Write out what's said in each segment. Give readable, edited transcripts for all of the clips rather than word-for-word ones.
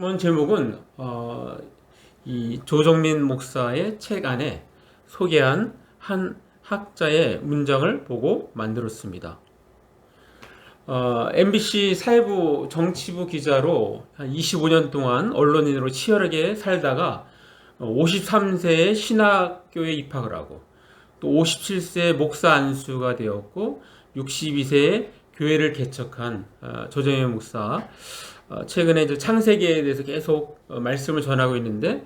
이번 제목은 이 조정민 목사의 책 안에 소개한 한 학자의 문장을 보고 만들었습니다. MBC 사회부 정치부 기자로 한 25년 동안 언론인으로 치열하게 살다가 53세에 신학교에 입학을 하고 또 57세에 목사 안수가 되었고 62세에 교회를 개척한 조정민 목사. 최근에 이제 창세기에 대해서 계속 말씀을 전하고 있는데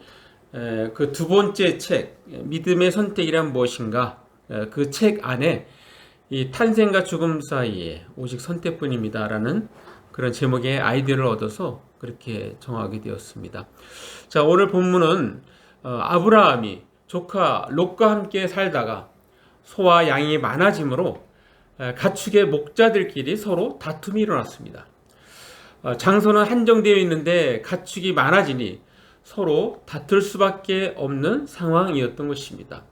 그 두 번째 책 믿음의 선택이란 무엇인가, 그 책 안에 이 탄생과 죽음 사이에 오직 선택뿐입니다라는 그런 제목의 아이디어를 얻어서 그렇게 정하게 되었습니다. 자, 오늘 본문은 아브라함이 조카 롯과 함께 살다가 소와 양이 많아지므로 가축의 목자들끼리 서로 다툼이 일어났습니다. 장소는 한정되어 있는데 가축이 많아지니 서로 다툴 수밖에 없는 상황이었던 것입니다.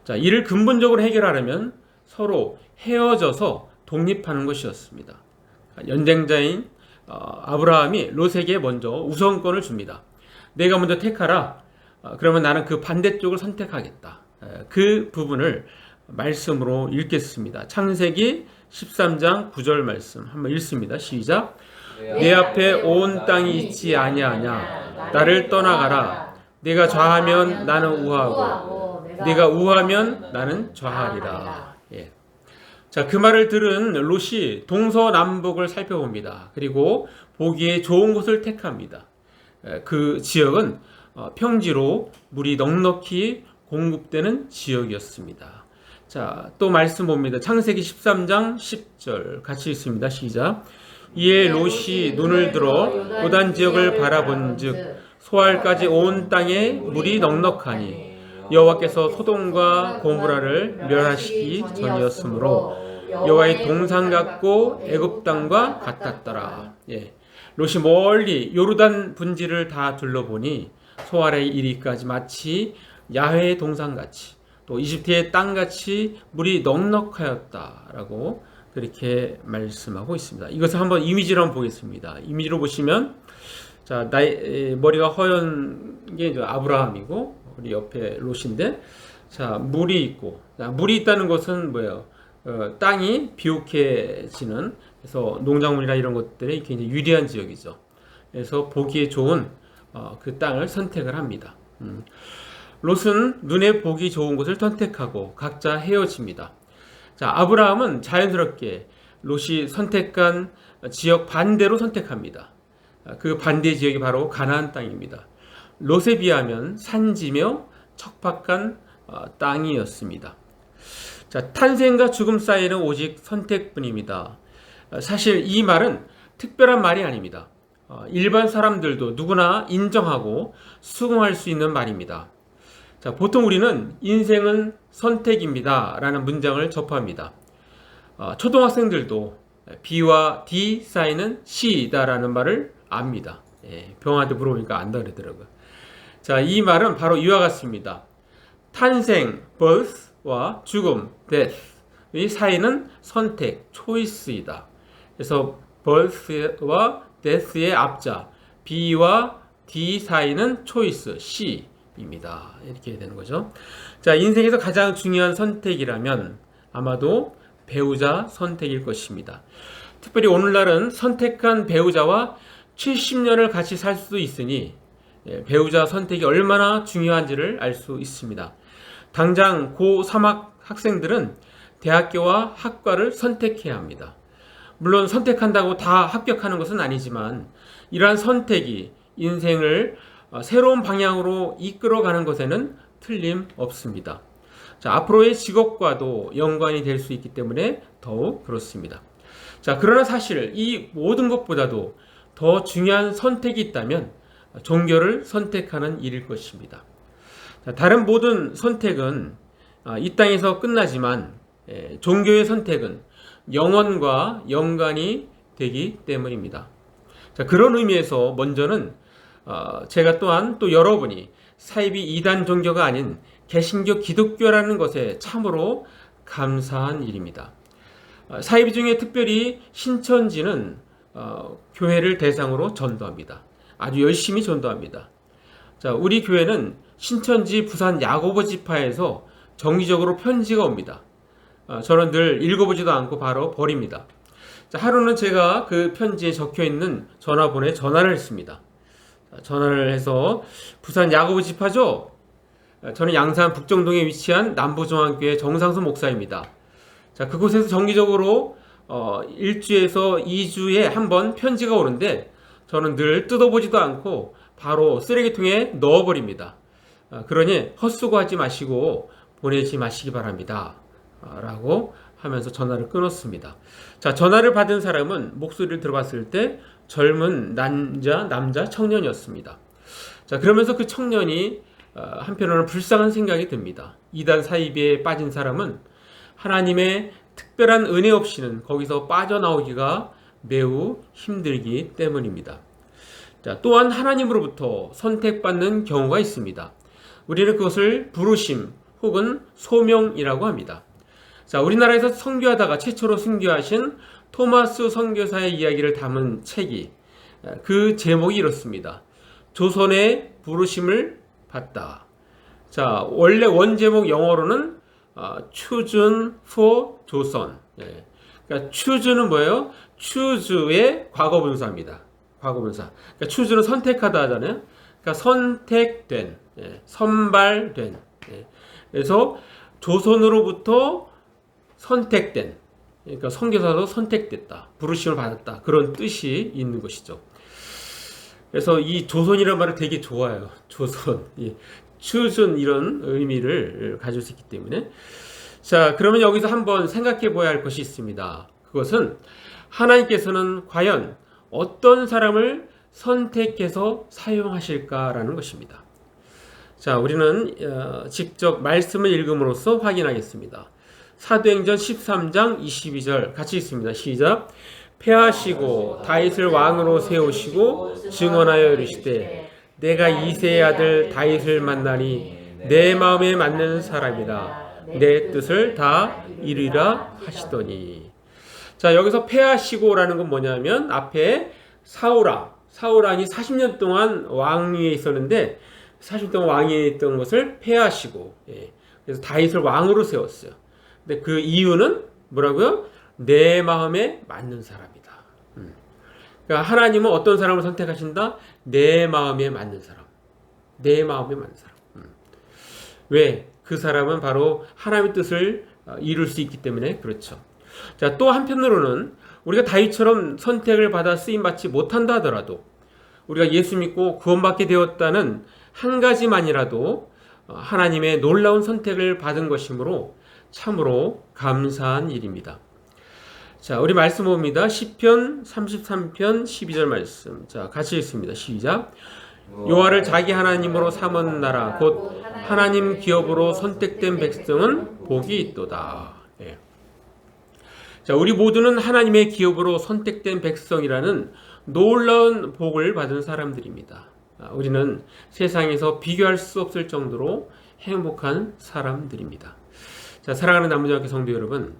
자, 이를 근본적으로 해결하려면 서로 헤어져서 독립하는 것이었습니다. 연장자인 아브라함이 롯에게 먼저 우선권을 줍니다. 내가 먼저 택하라. 그러면 나는 그 반대쪽을 선택하겠다. 그 부분을 말씀으로 읽겠습니다. 창세기 13장 9절 말씀 한번 읽습니다. 시작. 내 앞에 온 땅이 있지 아니하냐. 나를 떠나가라. 내가 좌하면 나는 우하고 네가 우하면 나는 좌하리라. 예. 자, 그 말을 들은 롯이 동서남북을 살펴봅니다. 그리고 보기에 좋은 곳을 택합니다. 그 지역은 평지로 물이 넉넉히 공급되는 지역이었습니다. 자, 또 말씀 봅니다. 창세기 13장 10절 같이 읽습니다. 시작. 이에 롯이 눈을 들어 요단 지역을 바라본즉 소알까지 온 땅에 물이 넉넉하니 여호와께서 소돔과 고모라를 멸하시기 전이었으므로 여호와의 동상 같고 애굽 땅과 같았더라. 예. 롯이 멀리 요르단 분지를 다 둘러보니 소알에 이리까지 마치 야훼의 동상같이 또 이집트의 땅같이 물이 넉넉하였다라고 그렇게 말씀하고 있습니다. 이것을 한번 이미지로 한번 보겠습니다. 이미지로 보시면, 자, 머리가 허연 게 이제 아브라함이고, 우리 옆에 롯인데, 자, 물이 있고, 자, 물이 있다는 것은 뭐예요? 땅이 비옥해지는, 그래서 농작물이나 이런 것들이 굉장히 유리한 지역이죠. 그래서 보기에 좋은 그 땅을 선택을 합니다. 롯은 눈에 보기 좋은 곳을 선택하고 각자 헤어집니다. 자, 아브라함은 자연스럽게 롯이 선택한 지역 반대로 선택합니다. 그 반대 지역이 바로 가나안 땅입니다. 롯에 비하면 산지며 척박한 땅이었습니다. 자, 탄생과 죽음 사이는 오직 선택뿐입니다. 사실 이 말은 특별한 말이 아닙니다. 일반 사람들도 누구나 인정하고 수긍할 수 있는 말입니다. 자, 보통 우리는 인생은 선택입니다 라는 문장을 접합니다. 초등학생들도 B와 D 사이는 C이다 라는 말을 압니다. 병아한테 물어보니까 안다 그러더라고요. 자, 이 말은 바로 이와 같습니다. 탄생, birth와 죽음, death 이 사이는 선택, choice이다. 그래서 birth와 death의 앞자 B와 D 사이는 choice, C 입니다. 이렇게 되는 거죠. 자, 인생에서 가장 중요한 선택이라면 아마도 배우자 선택일 것입니다. 특별히 오늘날은 선택한 배우자와 70년을 같이 살 수도 있으니 배우자 선택이 얼마나 중요한지를 알 수 있습니다. 당장 고3 학생들은 대학교와 학과를 선택해야 합니다. 물론 선택한다고 다 합격하는 것은 아니지만 이러한 선택이 인생을 새로운 방향으로 이끌어가는 것에는 틀림없습니다. 자, 앞으로의 직업과도 연관이 될 수 있기 때문에 더욱 그렇습니다. 자, 그러나 사실 이 모든 것보다도 더 중요한 선택이 있다면 종교를 선택하는 일일 것입니다. 자, 다른 모든 선택은 이 땅에서 끝나지만 종교의 선택은 영원과 연관이 되기 때문입니다. 자, 그런 의미에서 먼저는 제가 또한 또 여러분이 사이비 이단 종교가 아닌 개신교 기독교라는 것에 참으로 감사한 일입니다. 사이비 중에 특별히 신천지는 교회를 대상으로 전도합니다. 아주 열심히 전도합니다. 자, 우리 교회는 신천지 부산 야고보 지파에서 정기적으로 편지가 옵니다. 저는 늘 읽어보지도 않고 바로 버립니다. 자, 하루는 제가 그 편지에 적혀 있는 전화번호에 전화를 했습니다. 전화를 해서 부산 야고보 지파죠? 저는 양산 북정동에 위치한 남부중앙교회 정상수 목사입니다. 자, 그곳에서 정기적으로 1주에서 2주에 한 번 편지가 오는데 저는 늘 뜯어보지도 않고 바로 쓰레기통에 넣어버립니다. 그러니 헛수고하지 마시고 보내지 마시기 바랍니다. 라고 하면서 전화를 끊었습니다. 자, 전화를 받은 사람은 목소리를 들어봤을 때 젊은 남자 청년이었습니다. 자, 그러면서 그 청년이 한편으로는 불쌍한 생각이 듭니다. 이단 사이비에 빠진 사람은 하나님의 특별한 은혜 없이는 거기서 빠져나오기가 매우 힘들기 때문입니다. 자, 또한 하나님으로부터 선택받는 경우가 있습니다. 우리는 그것을 부르심 혹은 소명이라고 합니다. 자, 우리나라에서 선교하다가 최초로 순교하신 토마스 선교사의 이야기를 담은 책이 그 제목이 이렇습니다. 조선의 부르심을 받다. 자, 원래 원제목 영어로는 chosen for 조선. 그러니까 choose는 뭐예요? choose의 과거분사입니다. 과거분사. 그러니까 choose는 선택하다 하잖아요. 그러니까 선택된, 선발된. 그래서 조선으로부터 선택된, 그러니까 선교사도 선택됐다, 부르심을 받았다, 그런 뜻이 있는 것이죠. 그래서 이 조선이라는 말을 되게 좋아해요. 조선, chosen 이런 의미를 가질 수 있기 때문에. 자, 그러면 여기서 한번 생각해 봐야 할 것이 있습니다. 그것은 하나님께서는 과연 어떤 사람을 선택해서 사용하실까라는 것입니다. 자, 우리는 직접 말씀을 읽음으로써 확인하겠습니다. 사도행전 13장 22절 같이 읽습니다. 시작. 패하시고 다윗을 왕으로 세우시고 증언하여 이르시되 내가 이새의 아들 다윗을 만나니 내 마음에 맞는 사람이다. 내 뜻을 다 이루리라 하시더니. 자, 여기서 패하시고라는 건 뭐냐면 앞에 사울왕이 40년 동안 왕위에 있었는데 40년 동안 왕위에 있던 것을 패하시고, 그래서 다윗을 왕으로 세웠어요. 근데 그 이유는 뭐라고요? 내 마음에 맞는 사람이다. 그러니까 하나님은 어떤 사람을 선택하신다? 내 마음에 맞는 사람. 내 마음에 맞는 사람. 왜? 그 사람은 바로 하나님의 뜻을 이룰 수 있기 때문에 그렇죠. 자, 또 한편으로는 우리가 다윗처럼 선택을 받아 쓰임받지 못한다 하더라도 우리가 예수 믿고 구원받게 되었다는 한 가지만이라도 하나님의 놀라운 선택을 받은 것이므로 참으로 감사한 일입니다. 자, 우리 말씀 봅니다. 시편 33편 12절 말씀. 자, 같이 읽습니다. 시작. 여호와를 자기 하나님으로 삼은 나라 곧 하나님 기업으로 선택된 백성은 복이 있도다. 자, 우리 모두는 하나님의 기업으로 선택된 백성이라는 놀라운 복을 받은 사람들입니다. 우리는 세상에서 비교할 수 없을 정도로 행복한 사람들입니다. 자, 사랑하는 남부중학교 성도 여러분,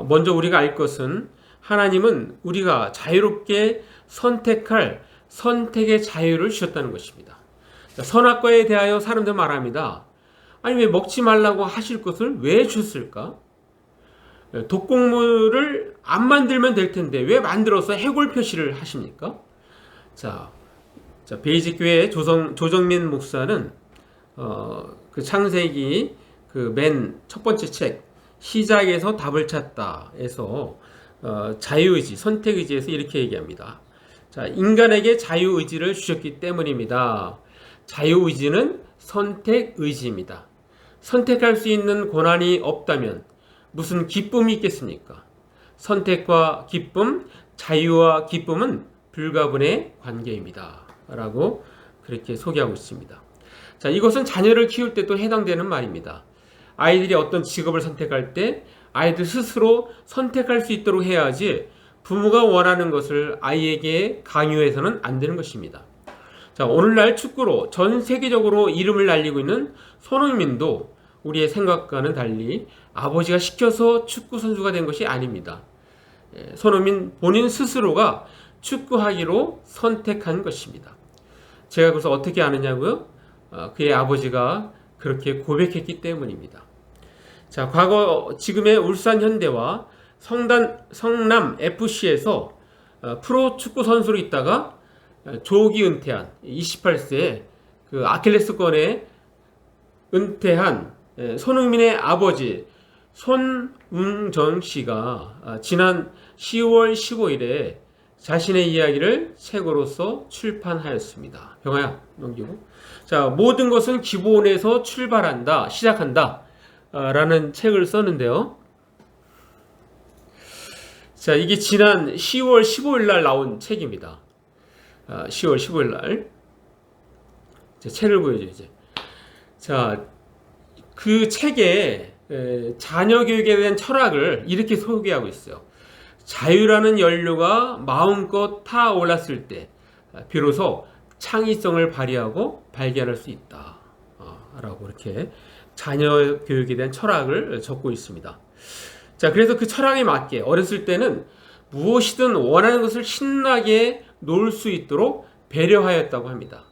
먼저 우리가 알 것은 하나님은 우리가 자유롭게 선택할 선택의 자유를 주셨다는 것입니다. 자, 선악과에 대하여 사람들 말합니다. 아니, 왜 먹지 말라고 하실 것을 왜 주셨을까? 독곡물을 안 만들면 될 텐데 왜 만들어서 해골 표시를 하십니까? 자, 베이직교회 조정민 목사는 그 창세기 그 맨 첫 번째 책 시작에서 답을 찾다에서 자유의지, 선택의지에서 이렇게 얘기합니다. 자, 인간에게 자유의지를 주셨기 때문입니다. 자유의지는 선택의지입니다. 선택할 수 있는 권한이 없다면 무슨 기쁨이 있겠습니까? 선택과 기쁨, 자유와 기쁨은 불가분의 관계입니다. 라고 그렇게 소개하고 있습니다. 자, 이것은 자녀를 키울 때도 해당되는 말입니다. 아이들이 어떤 직업을 선택할 때 아이들 스스로 선택할 수 있도록 해야지 부모가 원하는 것을 아이에게 강요해서는 안 되는 것입니다. 자, 오늘날 축구로 전 세계적으로 이름을 날리고 있는 손흥민도 우리의 생각과는 달리 아버지가 시켜서 축구 선수가 된 것이 아닙니다. 손흥민 본인 스스로가 축구하기로 선택한 것입니다. 제가 그래서 어떻게 아느냐고요? 그의 아버지가 그렇게 고백했기 때문입니다. 자, 과거 지금의 울산 현대와 성남 FC에서 프로 축구 선수로 있다가 조기 은퇴한 28세에 그 아킬레스건에 은퇴한 손흥민의 아버지 손웅정 씨가 지난 10월 15일에 자신의 이야기를 책으로서 출판하였습니다. 병아야, 넘기고. 자, 모든 것은 기본에서 출발한다, 시작한다, 라는 책을 썼는데요. 자, 이게 지난 10월 15일 날 나온 책입니다. 10월 15일 날. 책을 보여줘요, 이제. 자, 그 책에 자녀 교육에 대한 철학을 이렇게 소개하고 있어요. 자유라는 연료가 마음껏 타올랐을 때 비로소 창의성을 발휘하고 발견할 수 있다. 라고 이렇게 자녀 교육에 대한 철학을 적고 있습니다. 자, 그래서 그 철학에 맞게 어렸을 때는 무엇이든 원하는 것을 신나게 놀 수 있도록 배려하였다고 합니다.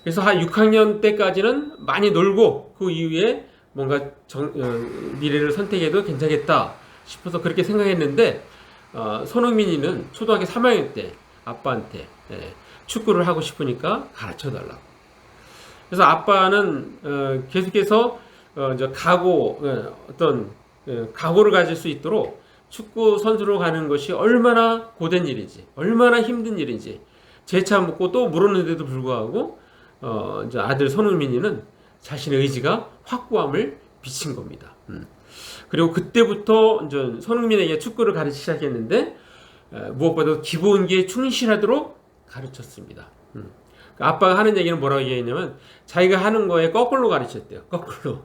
그래서 한 6학년 때까지는 많이 놀고 그 이후에 뭔가 미래를 선택해도 괜찮겠다 싶어서 그렇게 생각했는데 손흥민이는 초등학교 3학년 때 아빠한테 축구를 하고 싶으니까 가르쳐 달라고. 그래서 아빠는 계속해서 각오를 가질 수 있도록 축구 선수로 가는 것이 얼마나 고된 일인지, 얼마나 힘든 일인지 재차 묻고 또 물었는데도 불구하고 이제 아들 손흥민이는 자신의 의지가 확고함을 비친 겁니다. 그리고 그때부터 이제 손흥민에게 축구를 가르치기 시작했는데 무엇보다도 기본기에 충실하도록 가르쳤습니다. 아빠가 하는 얘기는 뭐라고 얘기했냐면 자기가 하는 거에 거꾸로 가르쳤대요. 거꾸로.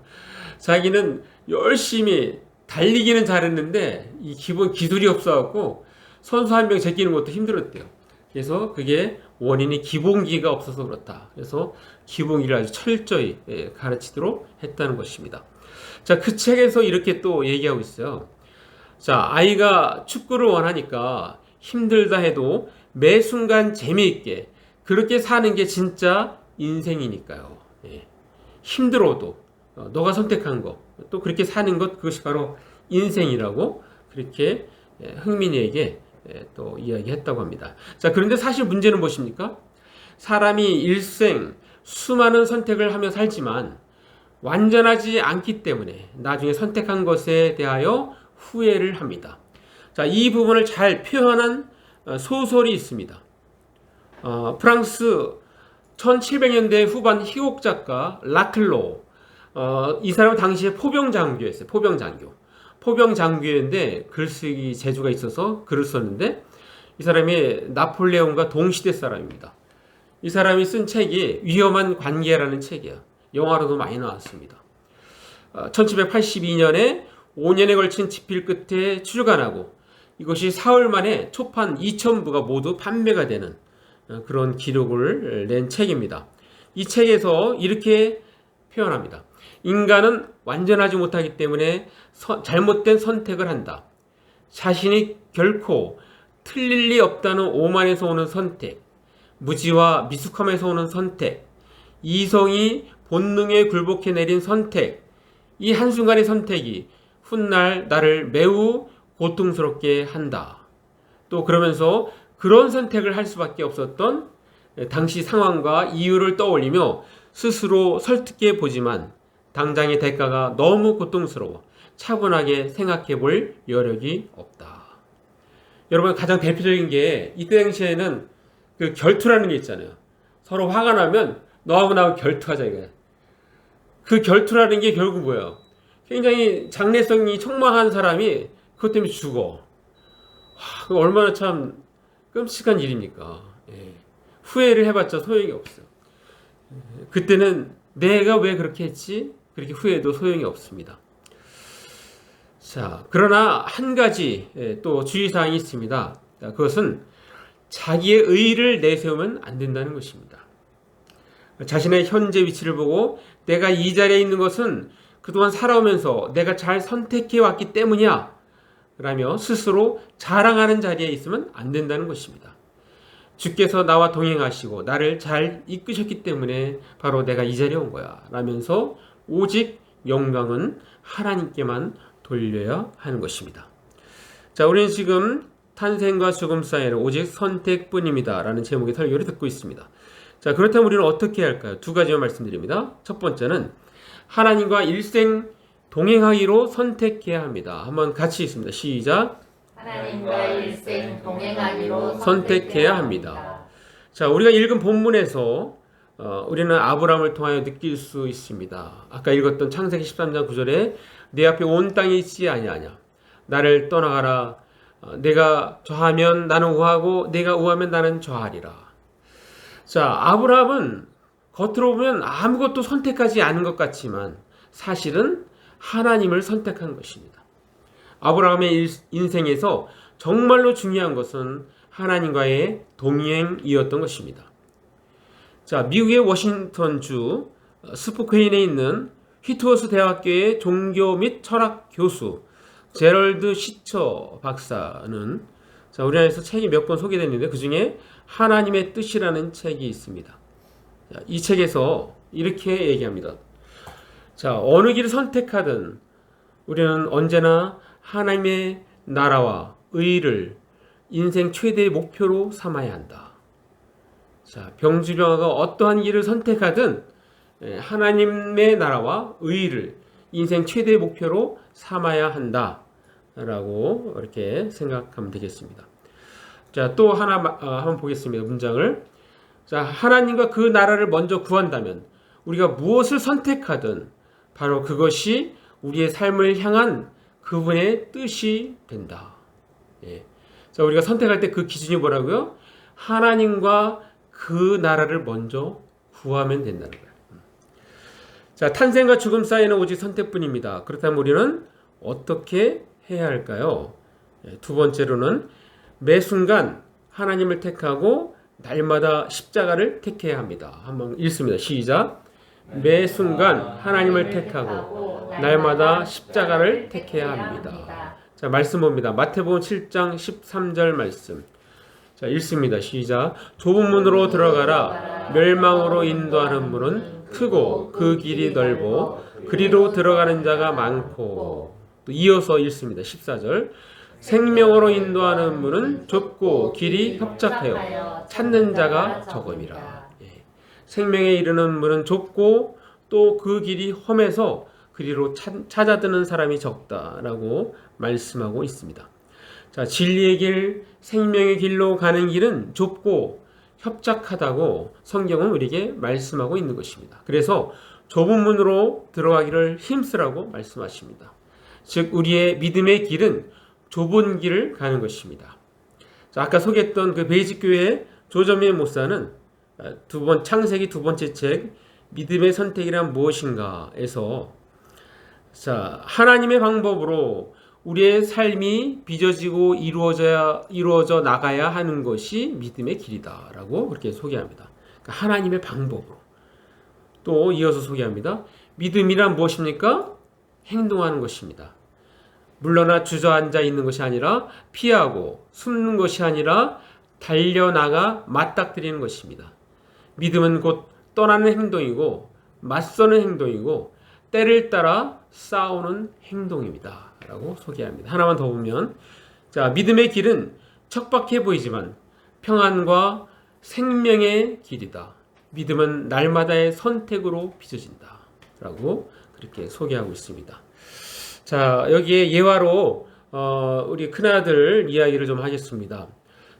자기는 열심히 달리기는 잘했는데 이 기본 기술이 없어갖고 선수 한 명 제끼는 것도 힘들었대요. 그래서 그게 원인이 기본기가 없어서 그렇다. 그래서 기본기를 아주 철저히 가르치도록 했다는 것입니다. 자, 그 책에서 이렇게 또 얘기하고 있어요. 자, 아이가 축구를 원하니까 힘들다 해도 매 순간 재미있게 그렇게 사는 게 진짜 인생이니까요. 힘들어도 너가 선택한 거 또 그렇게 사는 것 그것이 바로 인생이라고 그렇게 흥민이에게 또 이야기했다고 합니다. 자, 그런데 사실 문제는 무엇입니까? 사람이 일생 수많은 선택을 하며 살지만 완전하지 않기 때문에 나중에 선택한 것에 대하여 후회를 합니다. 자, 이 부분을 잘 표현한 소설이 있습니다. 프랑스 1700년대 후반 희곡 작가 라클로, 이 사람은 당시에 포병장교였어요. 포병장교인데 글쓰기 재주가 있어서 글을 썼는데 이 사람이 나폴레옹과 동시대 사람입니다. 이 사람이 쓴 책이 위험한 관계라는 책이에요. 영화로도 많이 나왔습니다. 1782년에 5년에 걸친 집필 끝에 출간하고 이것이 사흘 만에 초판 2000부가 모두 판매가 되는 그런 기록을 낸 책입니다. 이 책에서 이렇게 표현합니다. 인간은 완전하지 못하기 때문에 잘못된 선택을 한다. 자신이 결코 틀릴 리 없다는 오만에서 오는 선택, 무지와 미숙함에서 오는 선택, 이성이 본능에 굴복해 내린 선택, 이 한순간의 선택이 훗날 나를 매우 고통스럽게 한다. 또 그러면서 그런 선택을 할 수밖에 없었던 당시 상황과 이유를 떠올리며 스스로 설득해 보지만 당장의 대가가 너무 고통스러워 차분하게 생각해 볼 여력이 없다. 여러분, 가장 대표적인 게 이때 당시에는 그 결투라는 게 있잖아요. 서로 화가 나면 너하고 나하고 결투하자 이거야. 그 결투라는 게 결국 뭐예요? 굉장히 장래성이 촉망한 사람이 그것 때문에 죽어. 얼마나 참 끔찍한 일입니까? 후회를 해봤자 소용이 없어요. 그때는 내가 왜 그렇게 했지? 그렇게 후회도 소용이 없습니다. 자, 그러나 한 가지 또 주의사항이 있습니다. 그것은 자기의 의의를 내세우면 안 된다는 것입니다. 자신의 현재 위치를 보고 내가 이 자리에 있는 것은 그동안 살아오면서 내가 잘 선택해 왔기 때문이야 라며 스스로 자랑하는 자리에 있으면 안 된다는 것입니다. 주께서 나와 동행하시고 나를 잘 이끄셨기 때문에 바로 내가 이 자리에 온 거야 라면서 오직 영광은 하나님께만 돌려야 하는 것입니다. 자, 우리는 지금 탄생과 죽음 사이에는 오직 선택뿐입니다 라는 제목의 설교를 듣고 있습니다. 자, 그렇다면 우리는 어떻게 해야 할까요? 두 가지만 말씀드립니다. 첫 번째는 하나님과 일생 동행하기로 선택해야 합니다. 한번 같이 있습니다. 시작. 하나님과 일생 동행하기로 선택해야 합니다. 자, 우리가 읽은 본문에서 우리는 아브라함을 통하여 느낄 수 있습니다. 아까 읽었던 창세기 13장 9절에 내 앞에 온 땅이 있지 아니하냐. 나를 떠나가라. 내가 좌하면 나는 우하고 내가 우하면 나는 좌하리라. 자, 아브라함은 겉으로 보면 아무것도 선택하지 않은 것 같지만 사실은 하나님을 선택한 것입니다. 아브라함의 인생에서 정말로 중요한 것은 하나님과의 동행이었던 것입니다. 자, 미국의 워싱턴주 스포케인에 있는 휘트워스 대학교의 종교 및 철학 교수 제럴드 시처 박사는 자, 우리나라에서 책이 몇 권 소개됐는데 그 중에 하나님의 뜻이라는 책이 있습니다. 자, 이 책에서 이렇게 얘기합니다. 자, 어느 길을 선택하든 우리는 언제나 하나님의 나라와 의를 인생 최대의 목표로 삼아야 한다. 자, 병주병아가 어떠한 길을 선택하든 하나님의 나라와 의를 인생 최대의 목표로 삼아야 한다. 라고 이렇게 생각하면 되겠습니다. 자, 또 하나 한번 보겠습니다. 문장을. 자, 하나님과 그 나라를 먼저 구한다면 우리가 무엇을 선택하든 바로 그것이 우리의 삶을 향한 그분의 뜻이 된다. 예. 자, 우리가 선택할 때 그 기준이 뭐라고요? 하나님과 그 나라를 먼저 구하면 된다는 거예요. 자, 탄생과 죽음 사이에는 오직 선택뿐입니다. 그렇다면 우리는 어떻게 해야 할까요? 예, 두 번째로는 매 순간 하나님을 택하고 날마다 십자가를 택해야 합니다. 한번 읽습니다. 시작. 매 순간 하나님을 택하고 날마다 십자가를 택해야 합니다. 자, 말씀 봅니다. 마태복음 7장 13절 말씀. 자, 읽습니다. 시작. 좁은 문으로 들어가라. 멸망으로 인도하는 문은 크고 그 길이 넓고 그리로 들어가는 자가 많고. 또 이어서 읽습니다. 14절. 생명으로 인도하는 문은 좁고 길이 협착하여 찾는 자가 적음이라. 예. 생명에 이르는 문은 좁고 또 그 길이 험해서 그리로 찾아드는 사람이 적다라고 말씀하고 있습니다. 자, 진리의 길, 생명의 길로 가는 길은 좁고 협착하다고 성경은 우리에게 말씀하고 있는 것입니다. 그래서 좁은 문으로 들어가기를 힘쓰라고 말씀하십니다. 즉 우리의 믿음의 길은 좁은 길을 가는 것입니다. 자, 아까 소개했던 그 베이직교회 조점의 목사는 창세기 두 번째 책 믿음의 선택이란 무엇인가에서 자, 하나님의 방법으로 우리의 삶이 빚어지고 이루어져 나가야 하는 것이 믿음의 길이다라고 그렇게 소개합니다. 그러니까 하나님의 방법으로. 또 이어서 소개합니다. 믿음이란 무엇입니까? 행동하는 것입니다. 물러나 주저앉아 있는 것이 아니라 피하고 숨는 것이 아니라 달려나가 맞닥뜨리는 것입니다. 믿음은 곧 떠나는 행동이고 맞서는 행동이고 때를 따라 싸우는 행동입니다. 라고 소개합니다. 하나만 더 보면 자, 믿음의 길은 척박해 보이지만 평안과 생명의 길이다. 믿음은 날마다의 선택으로 빚어진다. 라고 그렇게 소개하고 있습니다. 자, 여기에 예화로 우리 큰아들 이야기를 좀 하겠습니다.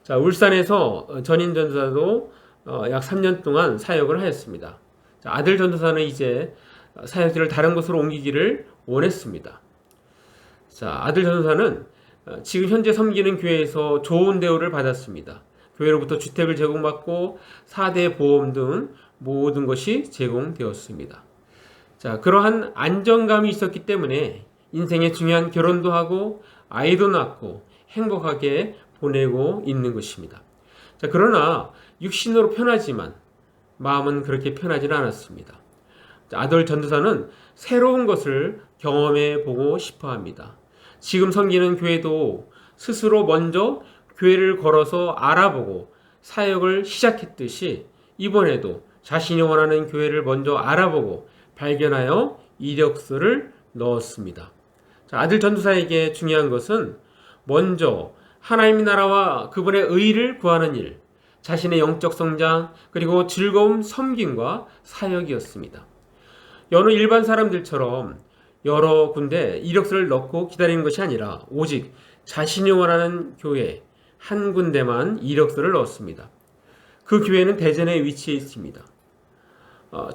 자, 울산에서 전인 전도사도 약 3년 동안 사역을 하였습니다. 자, 아들 전도사는 이제 사역지를 다른 곳으로 옮기기를 원했습니다. 자, 아들 전도사는 지금 현재 섬기는 교회에서 좋은 대우를 받았습니다. 교회로부터 주택을 제공받고 4대 보험 등 모든 것이 제공되었습니다. 자, 그러한 안정감이 있었기 때문에 인생의 중요한 결혼도 하고 아이도 낳고 행복하게 보내고 있는 것입니다. 자, 그러나 육신으로 편하지만 마음은 그렇게 편하지는 않았습니다. 자, 아들 전도사는 새로운 것을 경험해 보고 싶어 합니다. 지금 섬기는 교회도 스스로 먼저 교회를 걸어서 알아보고 사역을 시작했듯이 이번에도 자신이 원하는 교회를 먼저 알아보고 발견하여 이력서를 넣었습니다. 자, 아들 전도사에게 중요한 것은 먼저 하나님의 나라와 그분의 의를 구하는 일, 자신의 영적 성장, 그리고 즐거움 섬김과 사역이었습니다. 여느 일반 사람들처럼 여러 군데 이력서를 넣고 기다리는 것이 아니라 오직 자신이 원하는 교회 한 군데만 이력서를 넣었습니다. 그 교회는 대전에 위치해 있습니다.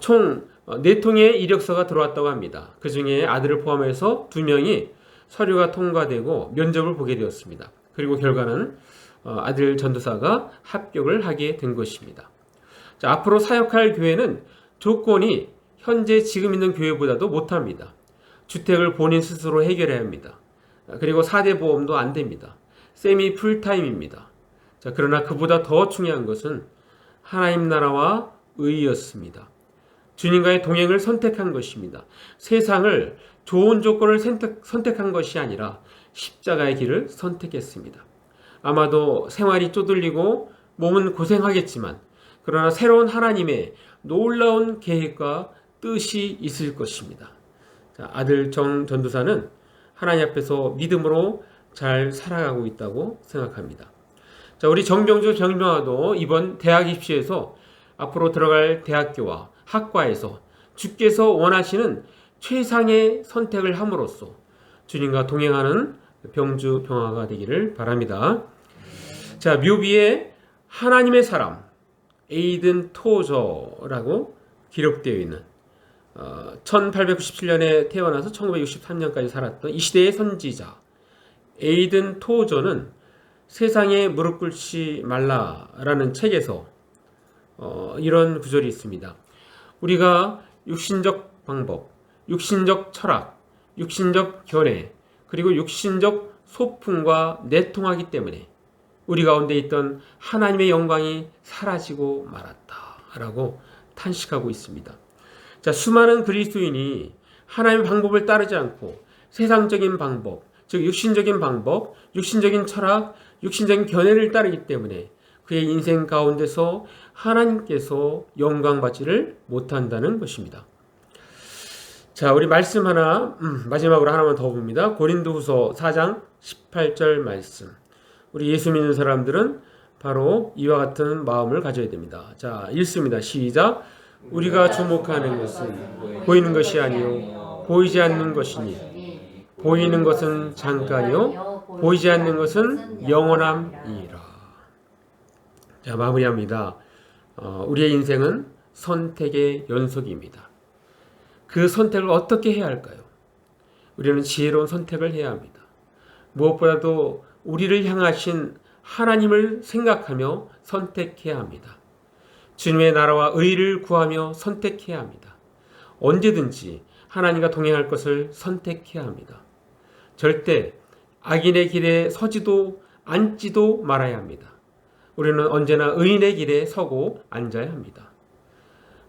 총 4통의 이력서가 들어왔다고 합니다. 그 중에 아들을 포함해서 2명이 서류가 통과되고 면접을 보게 되었습니다. 그리고 결과는 아들 전도사가 합격을 하게 된 것입니다. 자, 앞으로 사역할 교회는 조건이 현재 지금 있는 교회보다도 못합니다. 주택을 본인 스스로 해결해야 합니다. 그리고 4대 보험도 안 됩니다. 세미 풀타임입니다. 자, 그러나 그보다 더 중요한 것은 하나님 나라와 의였습니다. 주님과의 동행을 선택한 것입니다. 세상을 좋은 조건을 선택한 것이 아니라 십자가의 길을 선택했습니다. 아마도 생활이 쪼들리고 몸은 고생하겠지만 그러나 새로운 하나님의 놀라운 계획과 뜻이 있을 것입니다. 자, 아들 정 전도사는 하나님 앞에서 믿음으로 잘 살아가고 있다고 생각합니다. 자, 우리 정병주 정병화도 이번 대학 입시에서 앞으로 들어갈 대학교와 학과에서 주께서 원하시는 최상의 선택을 함으로써 주님과 동행하는 병주 병화가 되기를 바랍니다. 자, 묘비에 하나님의 사람 에이든 토저라고 기록되어 있는 1897년에 태어나서 1963년까지 살았던 이 시대의 선지자 에이든 토저는 세상에 무릎 꿇지 말라라는 책에서 이런 구절이 있습니다. 우리가 육신적 방법, 육신적 철학, 육신적 견해, 그리고 육신적 소풍과 내통하기 때문에 우리 가운데 있던 하나님의 영광이 사라지고 말았다라고 탄식하고 있습니다. 자, 수많은 그리스도인이 하나님의 방법을 따르지 않고 세상적인 방법, 즉 육신적인 방법, 육신적인 철학, 육신적인 견해를 따르기 때문에 그의 인생 가운데서 하나님께서 영광 받지를 못한다는 것입니다. 자, 우리 말씀 하나 마지막으로 하나만 더 봅니다. 고린도후서 4장 18절 말씀. 우리 예수 믿는 사람들은 바로 이와 같은 마음을 가져야 됩니다. 자, 읽습니다. 시작. 우리가 주목하는 것은 보이는 것이 아니요 보이지 않는 것이니 보이는 것은 잠깐이요 보이지 않는 것은 영원함이라. 자, 마무리합니다. 우리의 인생은 선택의 연속입니다. 그 선택을 어떻게 해야 할까요? 우리는 지혜로운 선택을 해야 합니다. 무엇보다도 우리를 향하신 하나님을 생각하며 선택해야 합니다. 주님의 나라와 의를 구하며 선택해야 합니다. 언제든지 하나님과 동행할 것을 선택해야 합니다. 절대 악인의 길에 서지도 앉지도 말아야 합니다. 우리는 언제나 의인의 길에 서고 앉아야 합니다.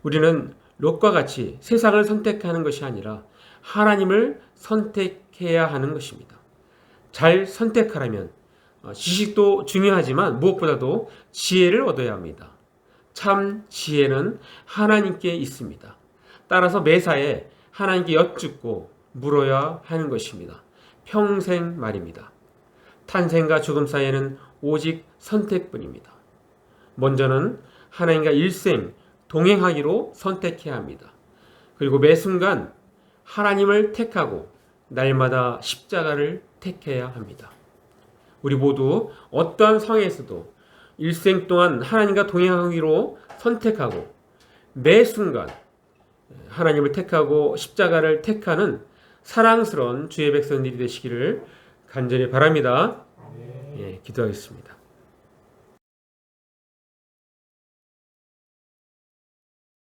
우리는 롯과 같이 세상을 선택하는 것이 아니라 하나님을 선택해야 하는 것입니다. 잘 선택하려면 지식도 중요하지만 무엇보다도 지혜를 얻어야 합니다. 참 지혜는 하나님께 있습니다. 따라서 매사에 하나님께 여쭙고 물어야 하는 것입니다. 평생 말입니다. 탄생과 죽음 사이에는 오직 선택뿐입니다. 먼저는 하나님과 일생 동행하기로 선택해야 합니다. 그리고 매 순간 하나님을 택하고 날마다 십자가를 택해야 합니다. 우리 모두 어떠한 상황에서도 일생 동안 하나님과 동행하기로 선택하고 매 순간 하나님을 택하고 십자가를 택하는 사랑스러운 주의 백성들이 되시기를 간절히 바랍니다. 예, 기도하겠습니다.